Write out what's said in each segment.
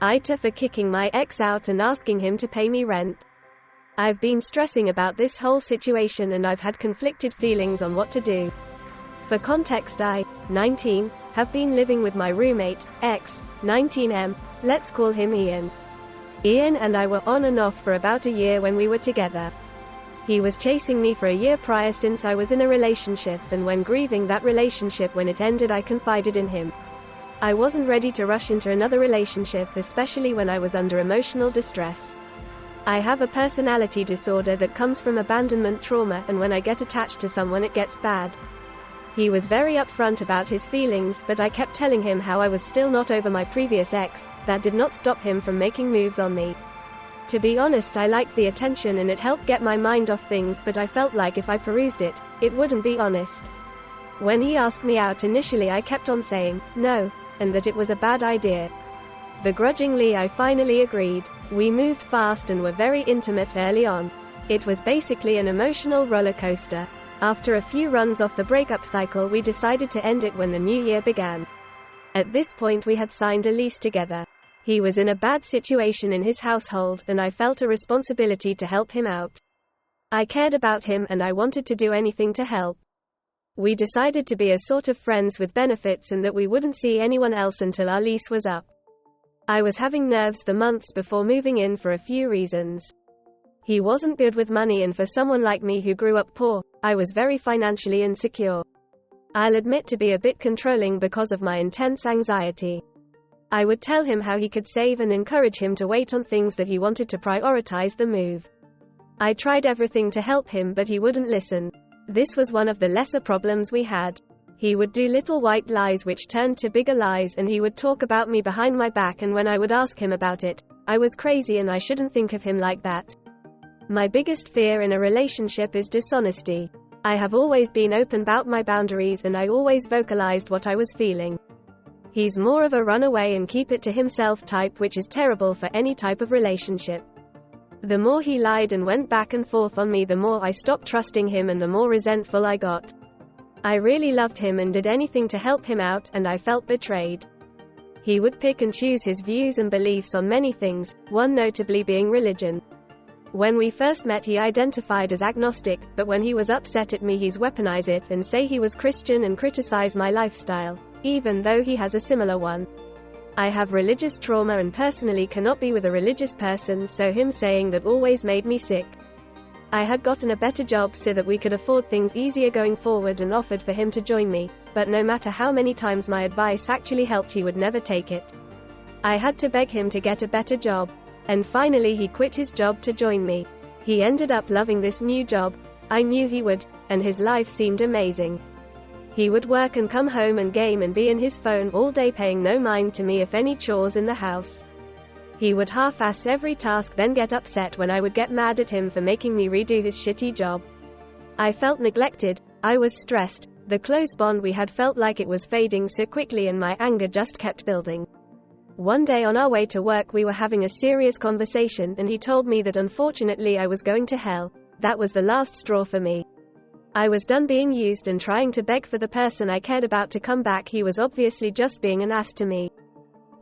Aita for kicking my ex out and asking him to pay me rent. I've been stressing about this whole situation and I've had conflicted feelings on what to do. For context, I, 19, have been living with my roommate, ex, 19M, let's call him Ian. Ian and I were on and off for about a year when we were together. He was chasing me for a year prior since I was in a relationship, and when grieving that relationship when it ended, I confided in him. I wasn't ready to rush into another relationship, especially when I was under emotional distress. I have a personality disorder that comes from abandonment trauma, and when I get attached to someone it gets bad. He was very upfront about his feelings, but I kept telling him how I was still not over my previous ex. That did not stop him from making moves on me. To be honest, I liked the attention and it helped get my mind off things, but I felt like if I perused it, it wouldn't be honest. When he asked me out initially, I kept on saying no, and that it was a bad idea. Begrudgingly, I finally agreed. We moved fast and were very intimate early on. It was basically an emotional roller coaster. After a few runs off the breakup cycle, we decided to end it when the new year began. At this point we had signed a lease together. He was in a bad situation in his household, and I felt a responsibility to help him out. I cared about him and I wanted to do anything to help. We decided to be a sort of friends with benefits and that we wouldn't see anyone else until our lease was up. I was having nerves the months before moving in for a few reasons. He wasn't good with money, and for someone like me who grew up poor, I was very financially insecure. I'll admit to be a bit controlling because of my intense anxiety. I would tell him how he could save and encourage him to wait on things that he wanted to prioritize the move. I tried everything to help him, but he wouldn't listen. This was one of the lesser problems we had. He would do little white lies which turned to bigger lies, and he would talk about me behind my back, and when I would ask him about it, I was crazy and I shouldn't think of him like that. My biggest fear in a relationship is dishonesty. I have always been open about my boundaries and I always vocalized what I was feeling. He's more of a run away and keep it to himself type, which is terrible for any type of relationship. The more he lied and went back and forth on me, the more I stopped trusting him and the more resentful I got. I really loved him and did anything to help him out, and I felt betrayed. He would pick and choose his views and beliefs on many things, one notably being religion. When we first met he identified as agnostic, but when he was upset at me he's weaponize it and say he was Christian and criticize my lifestyle, even though he has a similar one. I have religious trauma and personally cannot be with a religious person, so him saying that always made me sick. I had gotten a better job so that we could afford things easier going forward and offered for him to join me, but no matter how many times my advice actually helped he would never take it. I had to beg him to get a better job. And finally he quit his job to join me. He ended up loving this new job. I knew he would, and his life seemed amazing. He would work and come home and game and be in his phone all day, paying no mind to me if any chores in the house. He would half-ass every task, then get upset when I would get mad at him for making me redo his shitty job. I felt neglected, I was stressed, the close bond we had felt like it was fading so quickly, and my anger just kept building. One day on our way to work we were having a serious conversation and he told me that unfortunately I was going to hell. That was the last straw for me. I was done being used and trying to beg for the person I cared about to come back. He was obviously just being an ass to me.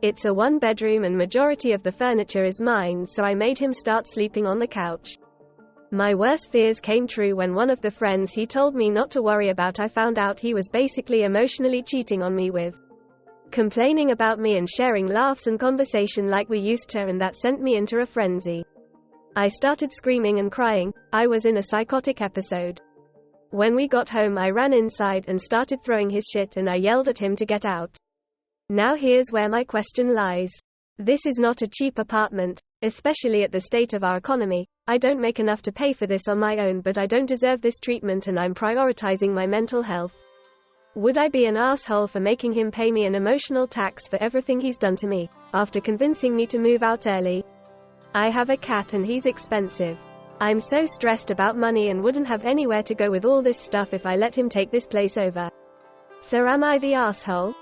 It's a one-bedroom and majority of the furniture is mine, so I made him start sleeping on the couch. My worst fears came true when one of the friends he told me not to worry about I found out he was basically emotionally cheating on me with. Complaining about me and sharing laughs and conversation like we used to, and that sent me into a frenzy. I started screaming and crying. I was in a psychotic episode. When we got home I ran inside and started throwing his shit and I yelled at him to get out. Now here's where my question lies. This is not a cheap apartment, especially at the state of our economy. I don't make enough to pay for this on my own, but I don't deserve this treatment and I'm prioritizing my mental health. Would I be an asshole for making him pay me an emotional tax for everything he's done to me, after convincing me to move out early? I have a cat and he's expensive. I'm so stressed about money and wouldn't have anywhere to go with all this stuff if I let him take this place over. So am I the asshole?